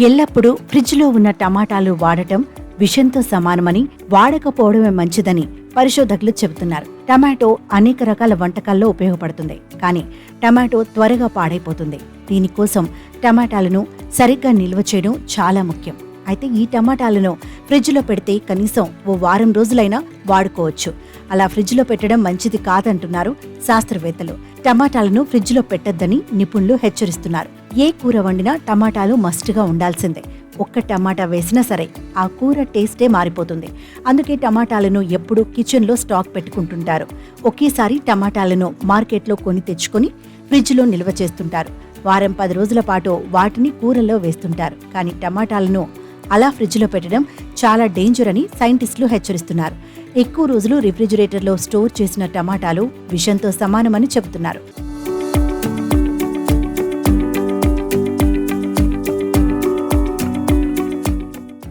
ఎల్లప్పుడూ ఫ్రిడ్జ్లో ఉన్న టమాటాలు వాడటం విషంతో సమానమని, వాడకపోవడమే మంచిదని పరిశోధకులు చెబుతున్నారు. టమాటో అనేక రకాల వంటకాల్లో ఉపయోగపడుతుంది, కానీ టమాటో త్వరగా పాడైపోతుంది. దీనికోసం టమాటాలను సరిగ్గా నిల్వ చేయడం చాలా ముఖ్యం. అయితే ఈ టమాటాలను ఫ్రిడ్జ్లో పెడితే కనీసం ఓ వారం రోజులైనా వాడుకోవచ్చు. అలా ఫ్రిడ్జ్లో పెట్టడం మంచిది కాదంటున్నారు శాస్త్రవేత్తలు. టమాటాలను ఫ్రిడ్జ్లో పెట్టొద్దని నిపుణులు హెచ్చరిస్తున్నారు. ఏ కూర వండినా టమాటాలు మస్ట్గా ఉండాల్సిందే. ఒక్క టమాటా వేసినా సరే ఆ కూర టేస్టే మారిపోతుంది. అందుకే టమాటాలను ఎప్పుడూ కిచెన్లో స్టాక్ పెట్టుకుంటుంటారు. ఒకేసారి టమాటాలను మార్కెట్లో కొని తెచ్చుకొని ఫ్రిడ్జ్లో నిల్వ చేస్తుంటారు. వారం 10 రోజుల పాటు వాటిని కూరల్లో వేస్తుంటారు. కానీ టమాటాలను అలా ఫ్రిడ్జ్లో పెట్టడం చాలా డేంజర్ అని సైంటిస్టులు హెచ్చరిస్తున్నారు. ఎక్కువ రోజులు రిఫ్రిజిరేటర్లో స్టోర్ చేసిన టమాటాలు విషంతో సమానమని చెబుతున్నారు.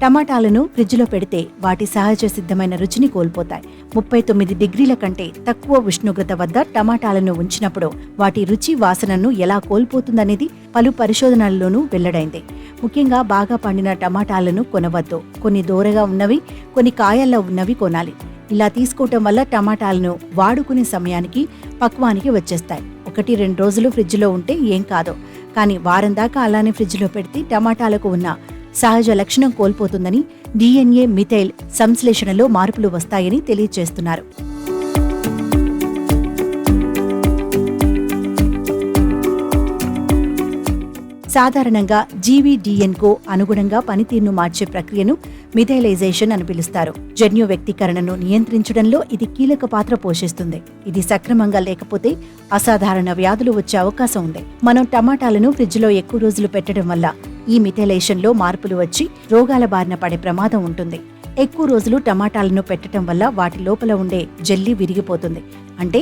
టమాటాలను ఫ్రిడ్జ్లో పెడితే వాటి సహజ సిద్ధమైన రుచిని కోల్పోతాయి. 39 డిగ్రీల కంటే తక్కువ ఉష్ణోగ్రత వద్ద టమాటాలను ఉంచినప్పుడు వాటి రుచి, వాసనను ఎలా కోల్పోతుందనేది పలు పరిశోధనల్లోనూ వెల్లడైంది. ముఖ్యంగా బాగా పండిన టమాటాలను కొనవద్దు. కొన్ని దూరగా ఉన్నవి, కొన్ని కాయల్లో ఉన్నవి కొనాలి. ఇలా తీసుకోవటం వల్ల టమాటాలను వాడుకునే సమయానికి పక్వానికి వచ్చేస్తాయి. 1-2 రోజులు ఫ్రిడ్జ్లో ఉంటే ఏం కాదు, కానీ వారం దాకా అలానే ఫ్రిడ్జ్లో పెడితే టమాటాలకు ఉన్న సహజ లక్షణం కోల్పోతుందని, DNA మిథైల్ సంశ్లేషణలో మార్పులు వస్తాయని తెలియజేస్తున్నారు. సాధారణంగా జీవీడీఎన్కు అనుగుణంగా పనితీరును మార్చే ప్రక్రియను మిథైలైజేషన్ అని పిలుస్తారు. జన్యు వ్యక్తీకరణను నియంత్రించడంలో ఇది కీలక పాత్ర పోషిస్తుంది. ఇది సక్రమంగా లేకపోతే అసాధారణ వ్యాధులు వచ్చే అవకాశం ఉంది. మనం టమాటాలను ఫ్రిడ్జ్లో ఎక్కువ రోజులు పెట్టడం వల్ల ఈ మిథైలేషన్లో మార్పులు వచ్చి రోగాల బారిన పడే ప్రమాదం ఉంటుంది. ఎక్కువ రోజులు టమాటాలను పెట్టడం వల్ల వాటి లోపల ఉండే జెల్లీ విరిగిపోతుంది. అంటే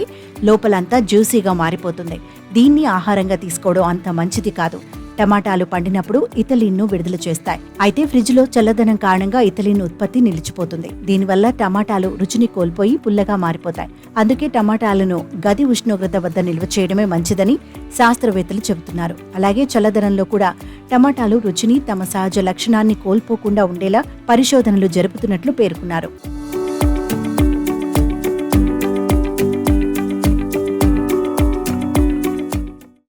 లోపలంతా జ్యూసీగా మారిపోతుంది. దీన్ని ఆహారంగా తీసుకోవడం అంత మంచిది కాదు. టమాటాలు పండినప్పుడు ఇథిలిన్ను విడుదల చేస్తాయి. అయితే ఫ్రిడ్జ్లో చల్లదనం కారణంగా ఇథిలిన్ ఉత్పత్తి నిలిచిపోతుంది. దీనివల్ల టమాటాలు రుచిని కోల్పోయి పుల్లగా మారిపోతాయి. అందుకే టమాటాలను గది ఉష్ణోగ్రత వద్ద నిల్వ చేయడమే మంచిదని శాస్త్రవేత్తలు చెబుతున్నారు. అలాగే చల్లదనంలో కూడా టమాటాలు రుచిని, తమ సహజ లక్షణాన్ని కోల్పోకుండా ఉండేలా పరిశోధనలు జరుపుతున్నట్లు పేర్కొన్నారు.